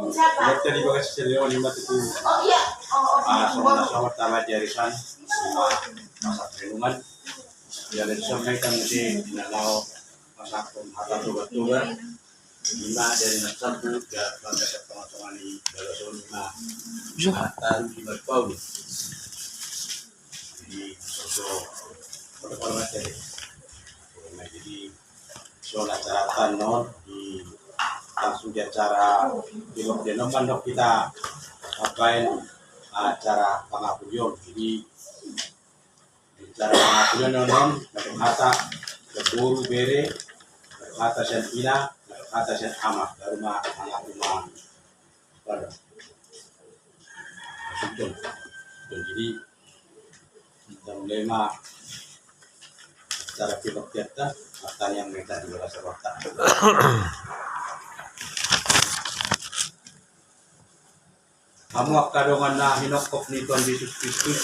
Jadi bagas seliau lima itu sama tama jarisan masak renungan yang disampaikan di nalau masak hata tuga lima dari satu ya pada teman-teman di dalam lima taruh di berpau jadi sosok protokol materi jadi soal acara tanor di langsung di acara di Lokdeno mandok kita apain acara pengakuan jadi acara pengakuan non kata keburu bere kata sentina kata sen amat dari rumah anak rumah pada susun jadi kita mulai acara pilot kita akan yang mereka di rasa waktu kamu kadongan na hinokop ni Tuhan Yesus Kristus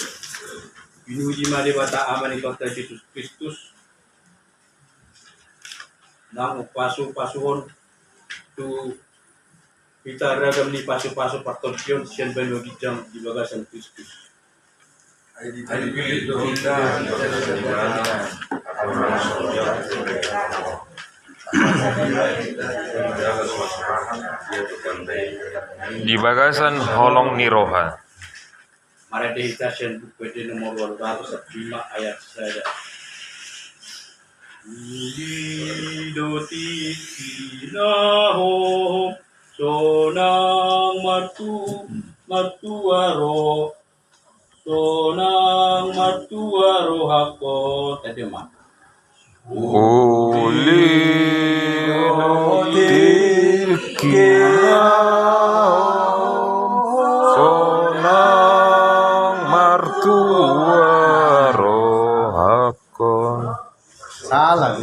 binuji mali bata aman ni Tuhan Yesus Kristus nang pasu-pasuhon tu kita ragam ni pasu-pasu partosyon siyan banogi jam di bagasan Kristus ay pilit do kita di bagasan holong niroha. Mari kita sian buku nomor 205 ayat saya. Doti kinaho sonang matuaro sonang matuaro hako tadi mah. Uli sonang martua rohakon salah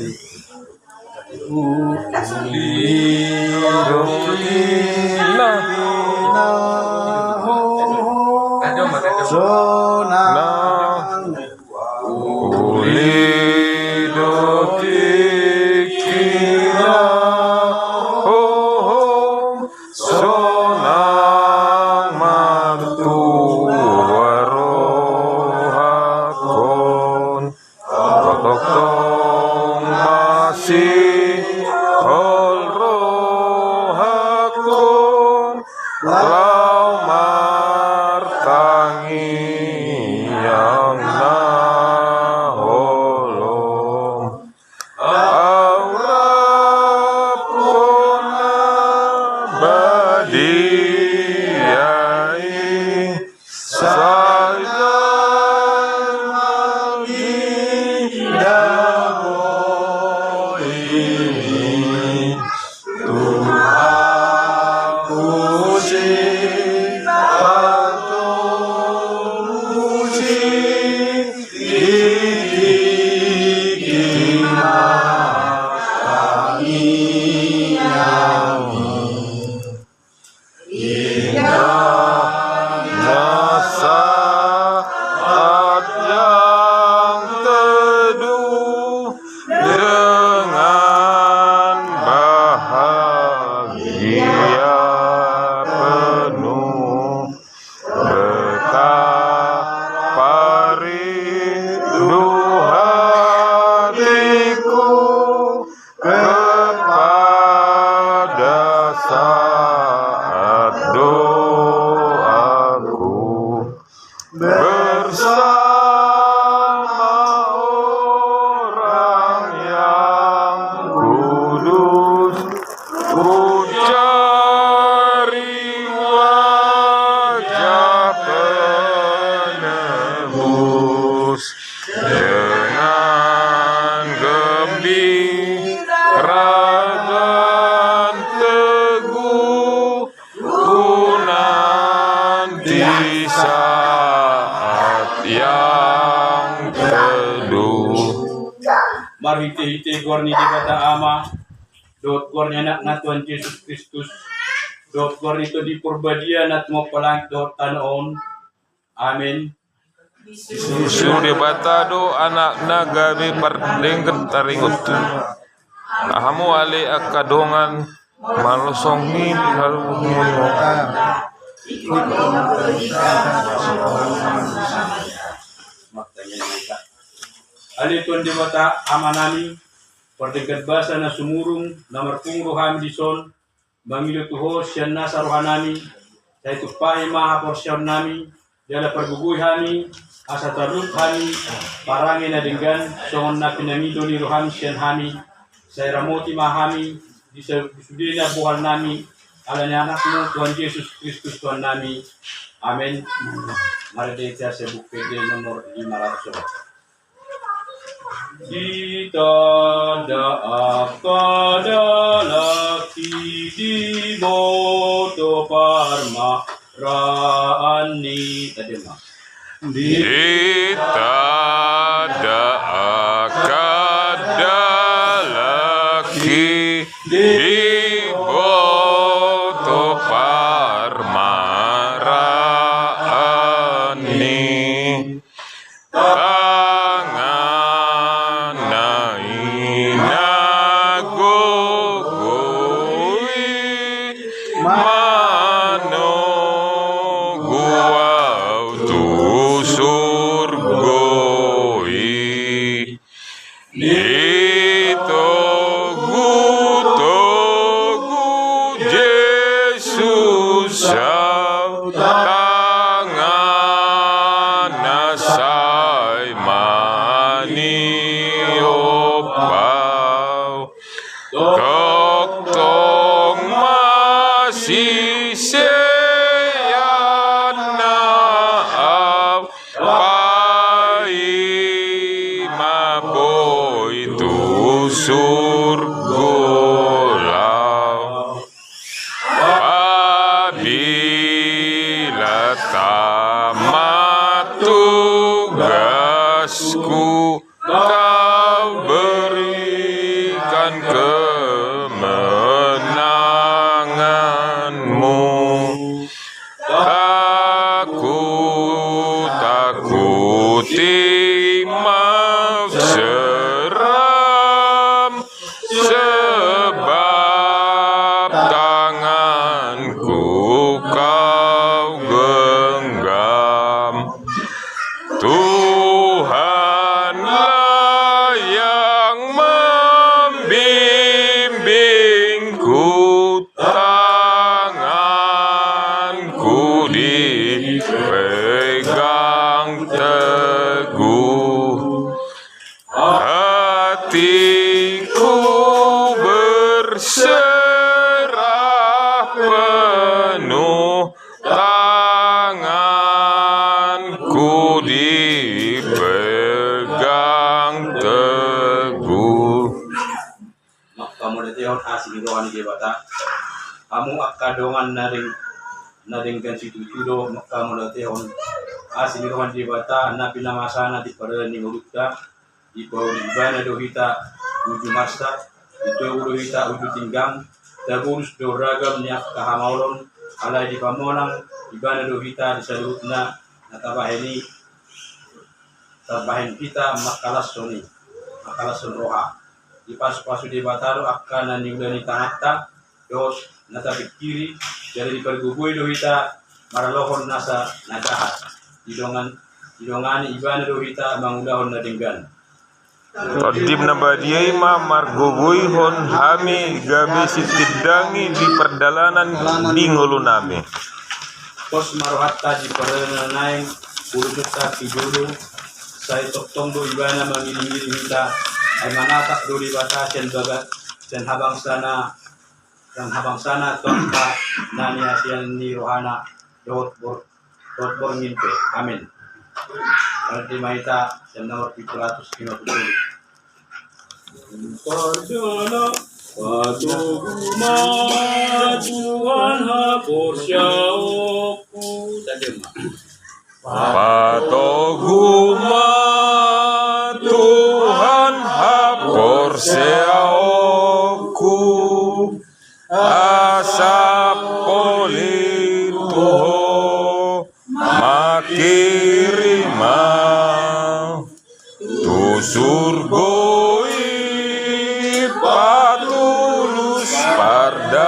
Marhite gorni di kata ama dot gorni anak na Tuhan Yesus Kristus dot gorni to di purbadia nat mo palang dot tanon amin. Sudah batado anak nagabi pardengket taringot ahamu ali akadongan malusong ni haru Makanya mereka. Alituan di mata amanami, perdekat basa na sumurung, namar pungro kami di son, Bangilo tuho siya na sa rohanami, sa ito pa ay mga porsyon nami, dala perguguy kami, asa tarut kami, parangin na dinggan, songon na pinamido ni roham siya kami, sa ramoti mahami, di sa sudin na buhal nami, ala ni anak mo, Tuhan Yesus Kristus Tuhan nami. Amen. Maridita sa bukid nomor 500. Kita kadalaki di boto parma raani tadi mah. Dita kadalaki di boto parmaraani tangan nagugui mano guau tu surgoi Togu Jesus au tangan nasay maniopau Toktong masisiyan na au pai maboy tu surgulaw apabila tamat tugasku kau berikan kemenanganmu takuti maaf seram sebab tanganku kau genggam Tuhanlah yang membimbingku tanganku dipegang teguh hatiku berserah penuh tanganku dipegang teguh Kamu detiyon asing rohani di bata. Kamu akadongan naring kan situ tudo kamu detiyon asing rohani di bata na pinamasana di parani urutta di ibana dohita uju masta itu dohita uju tinggang dagurus doragam niak kahamauron alai di pamonang ibana dohita di salutna natabaheni tabahin kita makalas soni makalas roha di pas-pasu di bataro akan niudani tanata dos nata pikiri jadi di pergugui dohita maralohon nasa nagahat didongani ibana dohita mangudahon na dinggan Tadib na badiyay ma margugui hon hami gabi sitidangi di perdalanan di ngulu nami pos marohatta di perenanaing ulututa kijulu saya toktombo ibana mangiling-giling kita ay manatak duli bata sen bagat sen habang sana tonta nani asian ni rohana dot bor ngimpe amin Berarti mahita sen nomor 750 Pardana Patuguma Tuhan haporsyaoku tadi mah Patoguma Tuhan haporsyaoku asap polituho makirima tu surgoi patulus pardalaku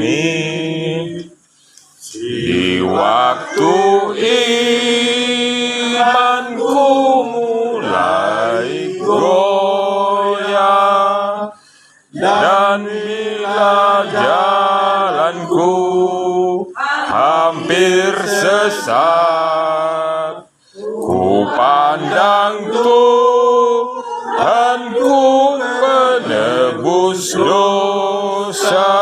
kami. Di waktu imanku mulai goyah, dan bila jalanku hampir sesat, ku pandang Tuhanku penebus dosa.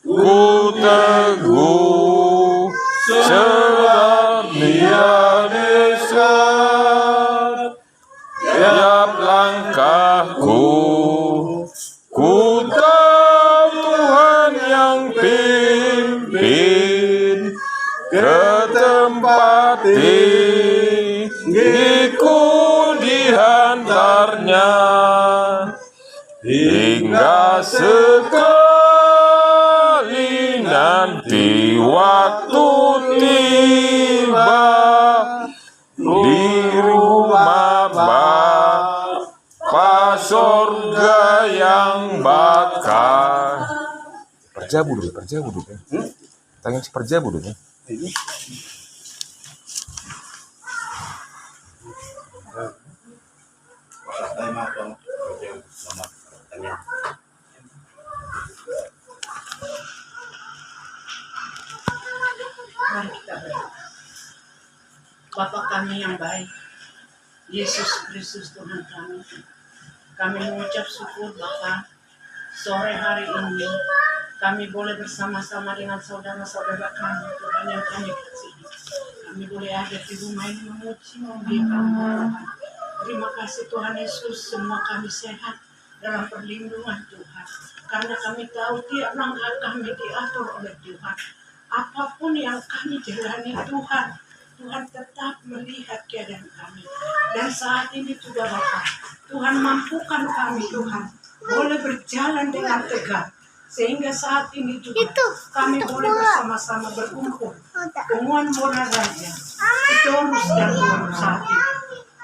Ku teguh sebab Dia dekat tiap langkahku. Ku tahu Tuhan yang pimpin ke tempat tinggiku, dihantarnya hingga sekali nanti waktu tiba di rumah Bapa sorga yang bakal. Perjabu dulu ya. Tanya si perjabu dulu ya. Mari kita berdoa. Bapa kami yang baik, Yesus Kristus Tuhan kami mengucap syukur Bapa, sore hari ini kami boleh bersama-sama dengan saudara-saudara kami Tuhan yang kami kasihi. Kami boleh ada di rumah ini memuji, memuliakan Tuhan. Terima kasih Tuhan Yesus, semua kami sehat dalam perlindungan Tuhan. Karena kami tahu tiap langkah kami diatur oleh Tuhan. Apapun yang kami jalani Tuhan, Tuhan tetap melihat keadaan kami. Dan saat ini juga Bapa, Tuhan mampukan kami Tuhan boleh berjalan dengan tegak. Sehingga saat ini juga kami boleh bersama-sama berkumpul. Umuan Bona Raja, Torus dan Torus saat ini.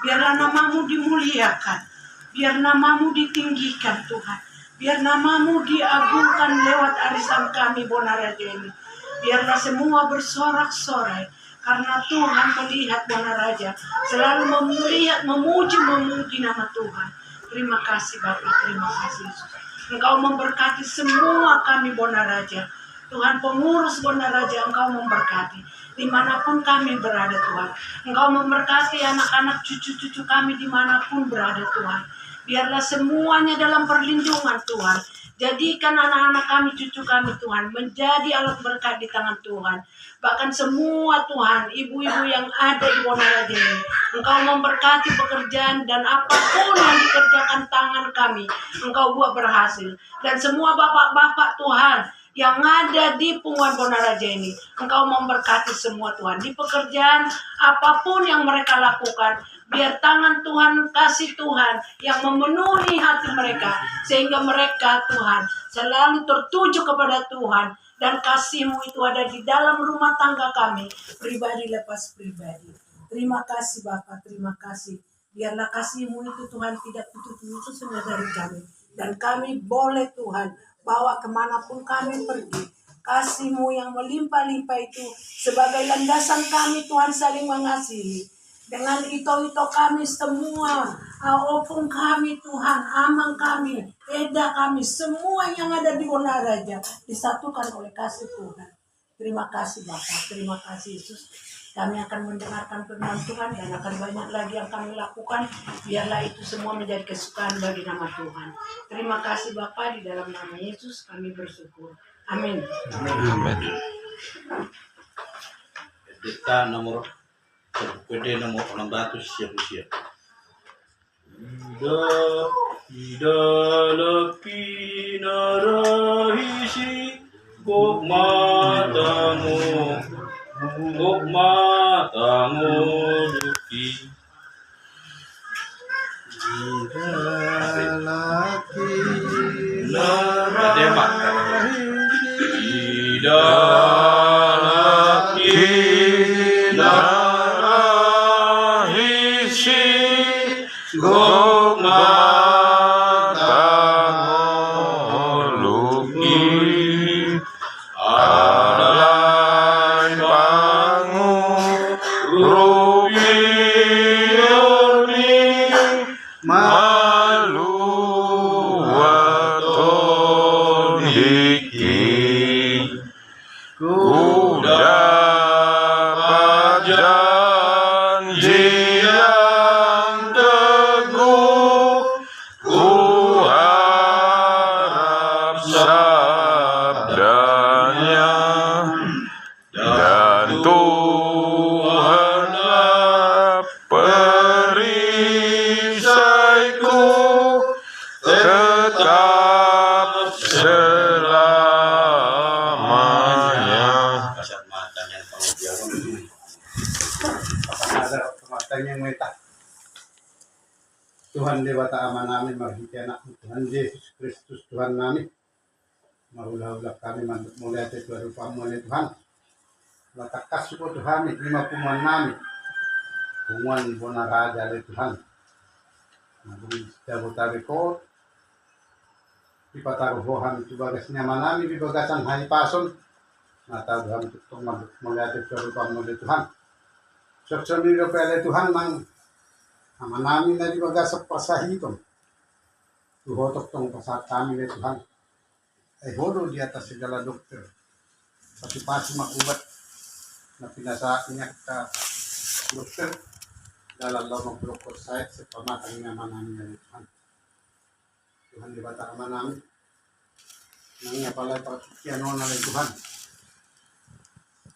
Biarlah namamu dimuliakan, biar namamu ditinggikan Tuhan. Biar namamu diagungkan lewat arisan kami Bona Raja ini. Biarlah semua bersorak-sorai karena Tuhan melihat Bona Raja selalu melihat, memuji nama Tuhan. Terima kasih Bapak, terima kasih Yesus. Engkau memberkati semua kami Bona Raja. Tuhan pengurus Bona Raja, Engkau memberkati dimanapun kami berada Tuhan. Engkau memberkati anak-anak cucu-cucu kami dimanapun berada Tuhan. Biarlah semuanya dalam perlindungan Tuhan. Jadikan anak-anak kami, cucu kami Tuhan, menjadi alat berkat di tangan Tuhan. Bahkan semua Tuhan, ibu-ibu yang ada di Bona Raja ini, Engkau memberkati pekerjaan dan apapun yang dikerjakan tangan kami, Engkau buat berhasil. Dan semua bapak-bapak Tuhan yang ada di Punggungan Bona Raja ini, Engkau memberkati semua Tuhan. Di pekerjaan apapun yang mereka lakukan, biar tangan Tuhan, kasih Tuhan yang memenuhi hati mereka. Sehingga mereka Tuhan selalu tertuju kepada Tuhan. Dan kasih-Mu itu ada di dalam rumah tangga kami. Pribadi lepas pribadi. Terima kasih Bapa, terima kasih. Biarlah kasih-Mu itu Tuhan tidak putus-putus dari kami. Dan kami boleh Tuhan bawa kemanapun kami pergi. Kasih-Mu yang melimpah-limpah itu sebagai landasan kami Tuhan saling mengasihi. Dengan itu kami semua, opung kami Tuhan, amang kami, eda kami, semua yang ada di Bona Raja disatukan oleh kasih Tuhan. Terima kasih Bapak, terima kasih Yesus. Kami akan mendengarkan firman Tuhan dan akan banyak lagi yang kami lakukan. Biarlah itu semua menjadi kesukaan bagi nama Tuhan. Terima kasih Bapak, di dalam nama Yesus kami bersyukur. Amin. Amin. Kita nomor PD nomor 600 siap-siap. Ida lepi narahisi kok matamu duki. Ida lepi narahisi Gok matamu luki Tuhan Dewata Ama namin, marhiti anak Tuhan Yesus Kristus Tuhan namin. Maula-ula kami mantuk mulia Tuhan rupa mulia Tuhan. Latakas suko Tuhan, lima pumuan namin. Pumuan bona raja le Tuhan. Nagumi jabotabi ko. Ipataruhohan itu bagas nyaman namin, bibagasan hai pason. Natawhan tutong mantuk mulia Tuhan rupa mulia Tuhan. Sokson nilo pele Tuhan mang ama namin na dibagas sa pasahiton. Tuhotok tong pasat kami le Tuhan. Ay hodo di atas segala dokter. Pati-pati makubat na pinasa niya ka dokter dalam lawang blokor site sa pamatang naman namin na Tuhan. Tuhan di bata naman namin. Nang nga pala pagkiano na lang Tuhan.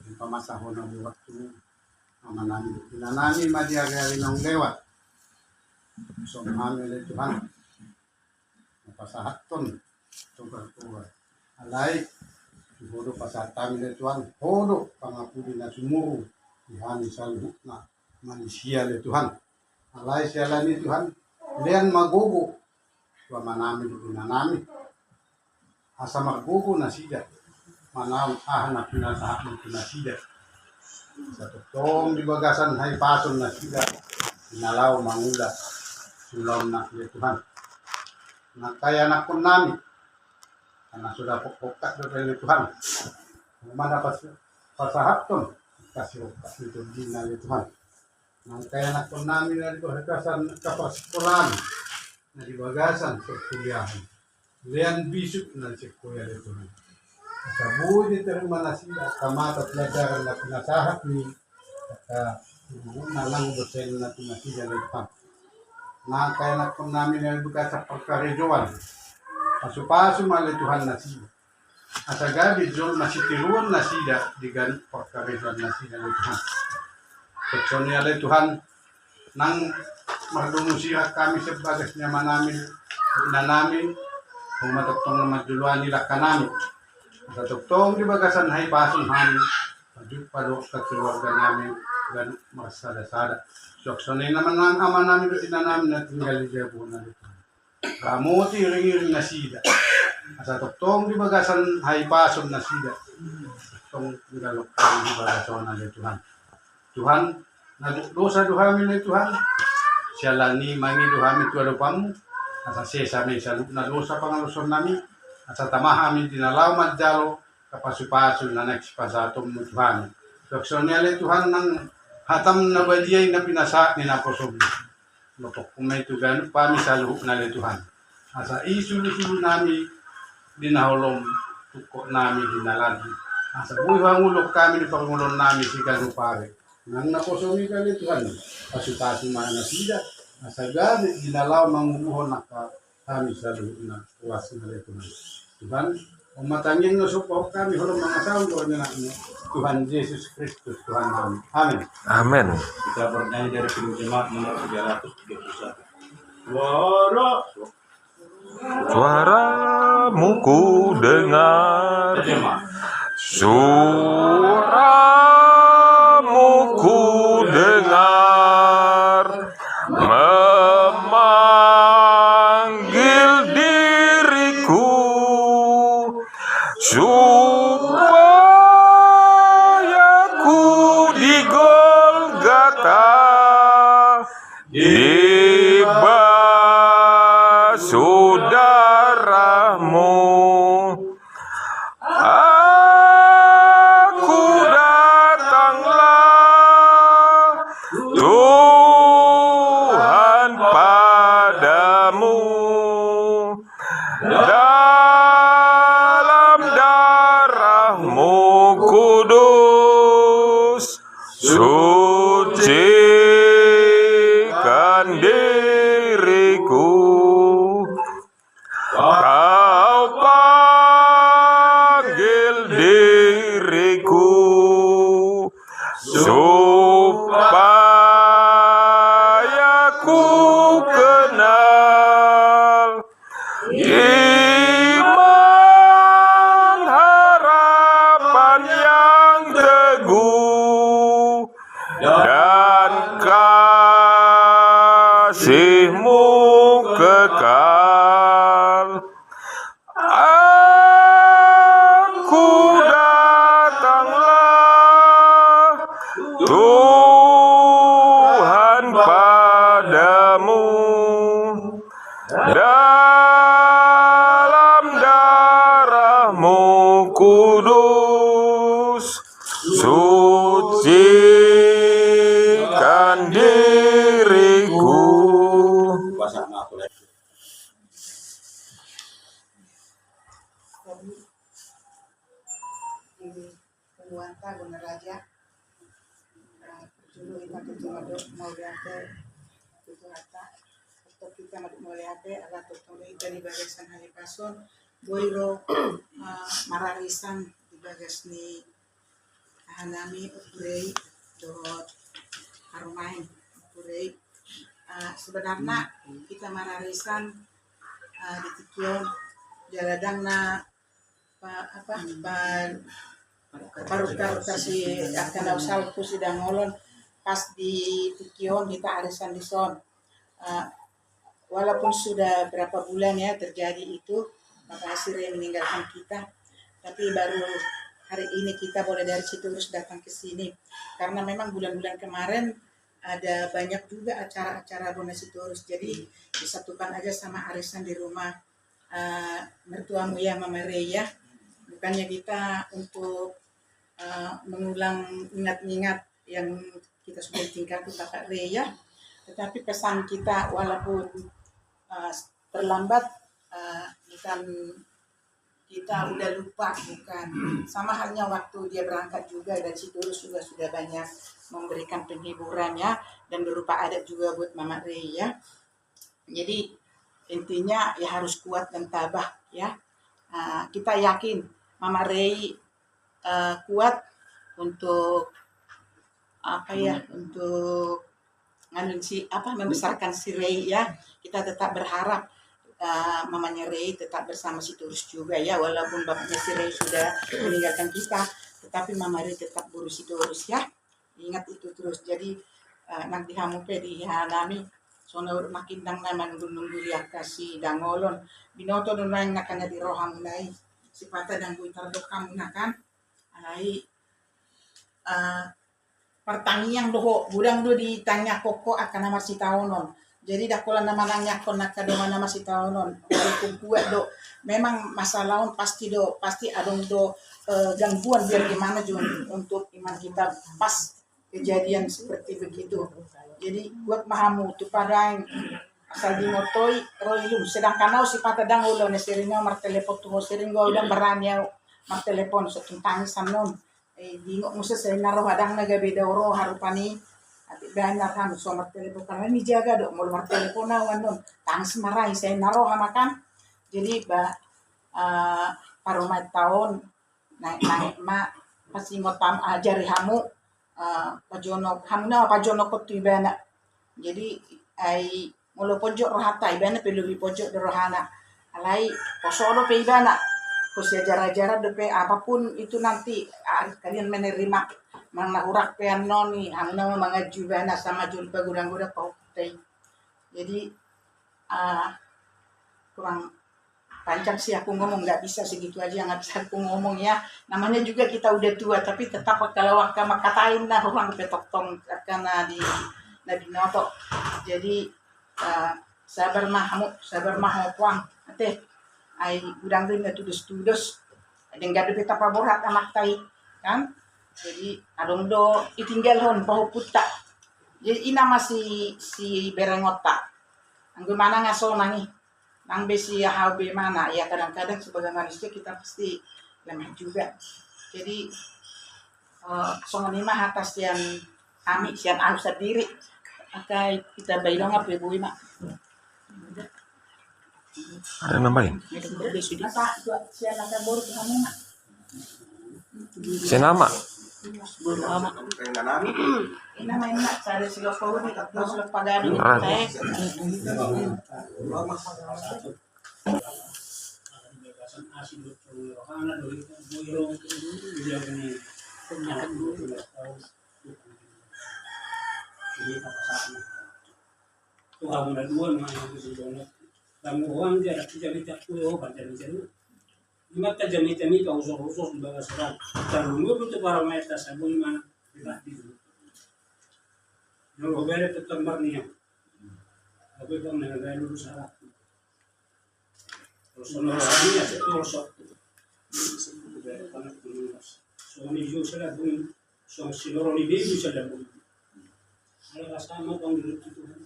Yung pamasahon na buwak ito naman namin. Pinanamin madiagari ng lewat. So namin le Tuhan. Napasahaton. Tugar-tugar. Alay, siguro pasatami na Tuhan, hodo, pangapuli na sumuro, ihani sa luhut na manisya na Tuhan. Alay siya lang ni Tuhan, liyan magugo, tuwa manami pinanami. Asa magugo na siya, manawang ahan na pinasahan ng pinasida. Sa totoong dibagasan hay pason na siya, inalaw mangula, sulaw na ni Tuhan. Nakaya na po namin, karena sudah pokok dari Tuhan. Mana pasahaton kasih okat itu dina Tuhan. Nang kaya nak namin na bagasan kapasikolahan na bagasan sa kuliahan. Lian bisuk na si kuya Tuhan. Sa buhay dito rin manasila kamata at ladaran na pinasahat ni at nalang dosen na pinasila Tuhan. Nang kaya nak namin na bagasan pagkarejoan. Pasu-pasu mali Tuhan nasi. Asa gabi jol masih tiruan nasi dah digan pagkarejoan nasi na Tuhan. Kecuali ada Tuhan nang magdumusiha kami sebagai nyaman namin na namin kung matuktong na maduluan nila kanami. Matuktong di bagasan hay pasun namin padu sa keluarga namin dan masada-sada. Soksonay naman ang ama namin at ina namin na tinggal di Jabo na Tuhan. Kamuti ring-ring na sida. Asa toktong di bagasan hay pason na sida. Toktong nilalok kami di bagasan na Tuhan. Tuhan, dosa duhami na Tuhan. Siya lani mangi duhami tuwalupamu. Asa sesa may saluk na dosa pangaluson nami. Asa tamahamin dinalaw madjalo kapasupason na nagsipasatom mo Tuhan. Dokson niya Tuhan ng hatam na badiyay na pinasa ni Naposobi. Lopok kung may tugan, pami sa luhuk na Tuhan. Asa isulu-sulu nami dinahulong tukok nami dinalagi. Asa buhay ulok kami ni Pangulong nami si Ganupare. Nang naposomi ka Tuhan, pasutasi mana sida. Asa gabi dinalaw mangunuhon na kami sa luhuk na uwas na Tuhan. Tuhan, umatangin na supok kami hulong mga sound o na Tuhan Yesus Kristus Tuhan namin. Amin. Amin. Kita bernyanyi dari film jemaat nomor 331. Suara Suaramu ku dengar, jemaat. suaramu ku dengar, memanggil diriku supaya ku di Golgota dibasuh darahmu. Aku datanglah Tuhan padamu, dalam darahmu kudus, sucikan diriku. Kau panggil diriku supaya ku kenal iman harapan yang teguh Yesus, sucikan diriku. Kuasa aku lagi. Ini penguasa guna raja dulu kita kecuali mau lihat itu kata atau kita mau lihat ada tertulis dari bagasan hari pason boiro mararisan di bagas ni hanami upurei dot harumain upurei sebenarnya kita mararisan di tikion jaladang na paruta si akan usal ku sidang ngolon pas di Tikion kita arisan di son. Walaupun sudah berapa bulan ya terjadi itu, Bapak Asire meninggalkan kita, tapi baru hari ini kita boleh dari situ terus datang ke sini. Karena memang bulan-bulan kemarin ada banyak juga acara-acara donasi terus, jadi disatukan aja sama arisan di rumah mertuamu ya Mama Reya. Bukannya kita untuk mengulang ingat-ingat yang kita sudah tinggal di Kakak Reya, tetapi pesan kita walaupun terlambat bukan kita udah lupa, bukan. Sama halnya waktu dia berangkat juga dan si Turus juga sudah banyak memberikan penghiburannya dan berupa adat juga buat Mama Reya. Jadi intinya ya harus kuat dan tabah ya. Kita yakin Mama Rei kuat untuk untuk membesarkan si Rei ya. Kita tetap berharap mamanya Rei tetap bersama si Turus juga ya, walaupun bapaknya si Rei sudah meninggalkan kita, tetapi Mama Rei tetap buru si Turus ya. Ingat itu terus. Jadi nanti hamu pe di hanami sono makin dang naman gunung duriak kasi dangolon binoto don nang nakanya di roham nai sipata dang buitar dok kamu nakan ai pertanian doho budang do ditanya koko akan nama si taonon. Jadi dakola nama nanya kon nakado nama si taonon walaupun kuat do memang masa laun pasti adong do gangguan biar gimana juga untuk iman kita pas kejadian seperti begitu. Jadi buat mahamu tu padang asal di motoi roilum sedangkan au si patadang ulo ne seringo mar telepon tu seringo udah beranya mar telepon so tentang sanon dingok musa saya naruh hadang naga beda oro harupani ati banyak kan so mar telepon kan ini jaga dok mau mar telepon awan don tang semarai saya naruh makan jadi paromai tahun naik mak pasti ngotam ajari hamu pajono hamna pajono ko tibana jadi ai molo pojok rohata ibana pelu pojok rohana alai posodo pe ibana ko sia jara-jara depe apapun itu nanti kalian menerima mana urak pe noni hamna mangaju bana sama jumpa gudang-gudang kau tei jadi kurang panjang sih aku ngomong, nggak bisa segitu aja nggak bisa aku ngomong ya. Namanya juga kita udah tua tapi tetap kalau wakama katain nah orang petok tong karena di noto. Jadi sabar mah puang teh ai udang tuh nggak tudus ada nggak ada peta paborat anak tai kan. Jadi adong do itinggal hon pahu puta. Jadi ina masih si berengota. Anggo mana ngaso nangi nang besi ya haube mana ya kadang-kadang sebagai manusia kita pasti lemah juga. Jadi songan lima atas yang kami sian harus sendiri akai kita bailong apa ibu mak Ada nambahin? apa sian ada baru kamu mak Senama. Buru ama. ina main mak cari silo kau di terus pagadi Ah. saya Tuhan na dua mga kusudono. Tamuang dia jadi tak kuyo baca jadi. Mata jami ka usos di bawah serat. Tarungu itu para meta sabun mana tidak di. Yang obere tetambar niya. Aku itu mengenai lulus salah. Terus orang ya terus So medyo sila bung so sinoro ni baby sila bung. Ay kasama pang dito Tuhan.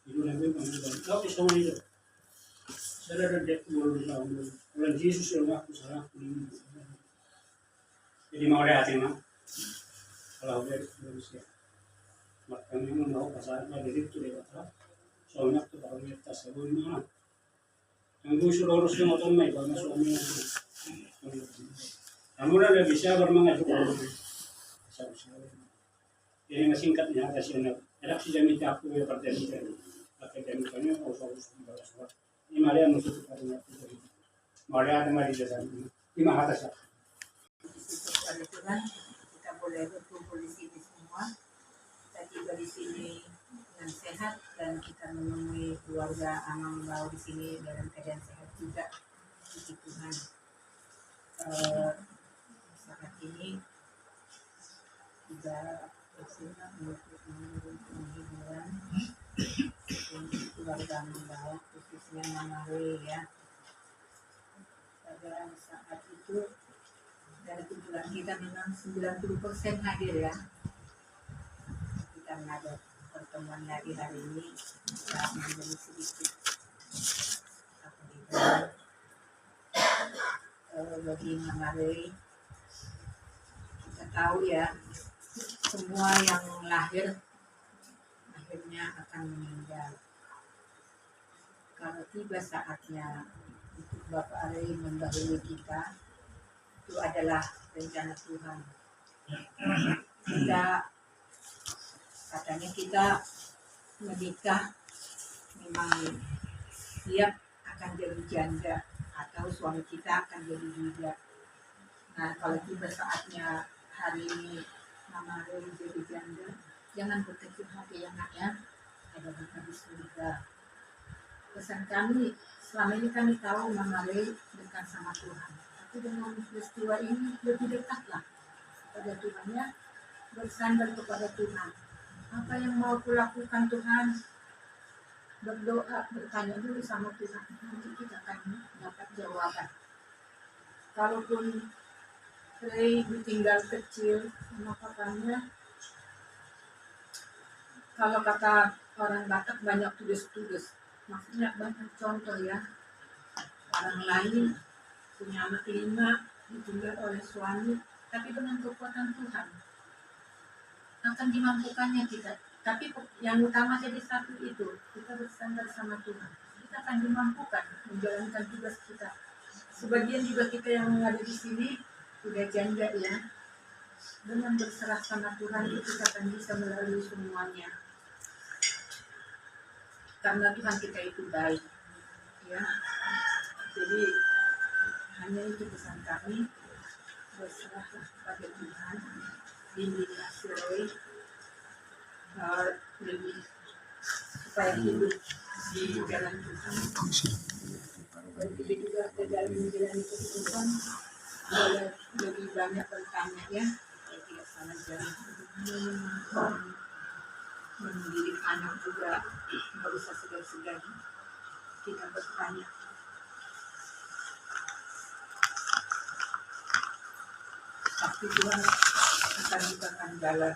Dito na bung pang tapos sa mga sila rin dek mo na ulan Jesus yung ako sa ako. Jadi mau lihat ini mah. Kalau udah siya. Makanya mau pasar dari itu lewat. Soalnya tuh kalau kita sebelum mana. Ang gusto loros yung otong may pag masuami yung kamu na bisa bermangat juga jadi masingkat niya kasi enak si jami aku ya pertanyaan itu pakai jami kanya usah ini malah musuh katanya malah ada mari jalan ini mah atas Pada Tuhan, kita boleh berkumpul di sini semua. Kita tiba di sini dengan sehat dan kita menemui keluarga Amang Bau di sini dalam keadaan sehat juga. Puji Tuhan. Saat ini juga bersiap untuk penghiburan untuk keluarga Amang Bau, khususnya Mama Rui ya. Pada saat itu dari kumpulan kita memang 90% hadir ya. Kita ada pertemuan lagi hari ini kita menjadi sedikit bagi Mamarai. Kita tahu ya semua yang lahir akhirnya akan meninggal. Kalau tiba saatnya untuk Bapak Ari mendahului kita, itu adalah rencana Tuhan. Katanya kita menikah memang siap akan jadi janda atau suami kita akan jadi duda. Nah kalau tiba saatnya hari ini Mama Rui jadi janda, jangan berkecil hati ya nak ya, ada Bapak di surga. Pesan kami selama ini kami tahu Mama Rui dekat sama Tuhan. Dengan peristiwa ini lebih dekatlah pada Tuhan ya, bersandar kepada Tuhan. Apa yang mau kulakukan Tuhan, berdoa, bertanya dulu sama Tuhan, nanti kita akan dapat jawaban. Kalaupun Rey ditinggal kecil sama papanya, kalau kata orang Batak banyak tudes-tudes, maksudnya banyak contoh ya, orang lain punya anak 5 ditinggal oleh suami, tapi dengan kekuatan Tuhan akan dimampukannya kita. Tapi yang utama jadi satu itu, kita bersandar sama Tuhan, kita akan dimampukan menjalankan tugas kita. Sebagian juga kita yang ada di sini udah janda ya, dengan berserah sama Tuhan itu kita akan bisa melalui semuanya, karena Tuhan kita itu baik ya. Jadi hanya itu pesan kami, berserahlah pada Tuhan, bimbinglah si Roy lebih supaya hidup di jalan Tuhan. Dan kita juga dalam menjalani kehidupan boleh lebih banyak bertanya ya, tidak salah jalan mendidik anak juga nggak usah segan-segan kita bertanya. Pasti Tuhan akan bukakan jalan.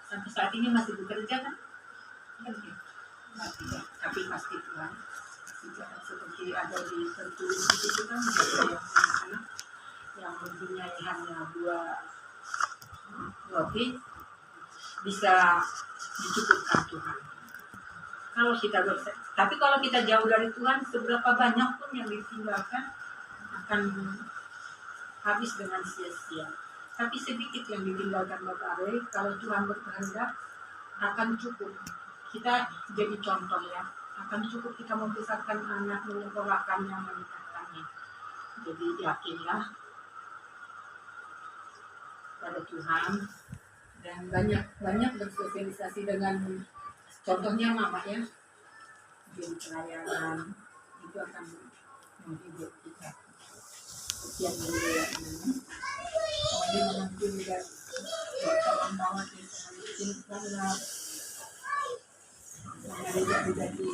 Sampai saat ini masih bekerja kan? Masih ya. Tapi pasti Tuhan seperti ada di tertulis di situ kan, yang mempunyai hanya 2 roti bisa dicukupkan Tuhan. Kalau kita tapi kalau kita jauh dari Tuhan, seberapa banyak pun yang ditinggalkan akan habis dengan sia-sia. Tapi sedikit yang ditinggalkan Bapak Ari, kalau Tuhan berkehendak akan cukup. Kita jadi contoh ya, akan cukup kita membesarkan anak, menyekolahkannya, menikahkannya. Jadi yakinlah pada Tuhan dan banyak bersosialisasi dengan contohnya Mama ya. Jadi pelayanan itu akan menghibur kita. Sekian dulu ya teman-teman. Kemudian menanti juga kawan-kawan yang mungkin karena jadi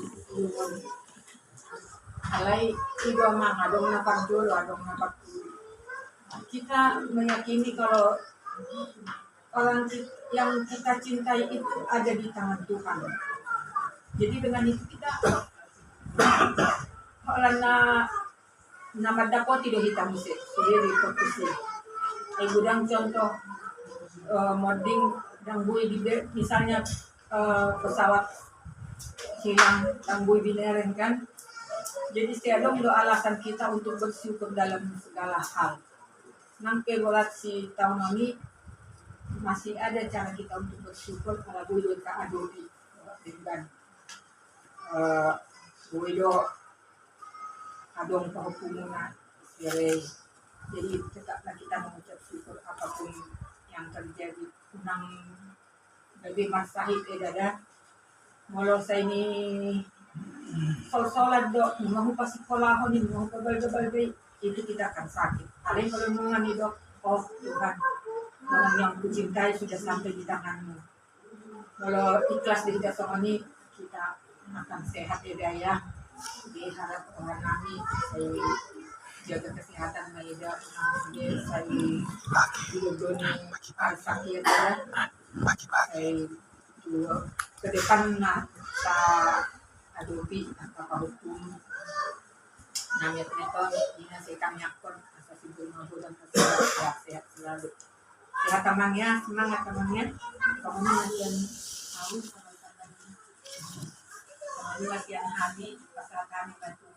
alay ido mah adong napak dulu adong napak kita meyakini kalau yang kita cintai itu ada di tangan Tuhan. Jadi dengan itu kita karena nama dapat tidak hitam sih, sendiri fokusnya. Gudang contoh modding dan bui di misalnya pesawat hilang dan bui bineren kan. Jadi setiap do alasan kita untuk bersyukur dalam segala hal. Nampai bolat si tahun ini masih ada cara kita untuk bersyukur kalau bui do ka adopi dengan bui do adong pahupumuna sire. Jadi tetaplah kita mengucap syukur apapun yang terjadi. Unang lebih masahit dada. Molo sa ini sol-solat do, mau pas sekolahon ini, mau kebal-kebal itu kita akan sakit. Paling kalau mengan itu, oh Tuhan, orang yang kucintai sudah sampai di tanganmu. Kalau ikhlas di kita semua ini, kita akan sehat ya. Diharap orang kami, saya jaga kesehatan Maeda, saya hidup sakit ya. Saya ke depan sa adopi apa hukum namanya neton ini saya kami akon asa sibuk mahu dan sehat selalu sehat tamangnya semangat tamangnya kamu latihan tahu sama latihan hati pasal kami bantu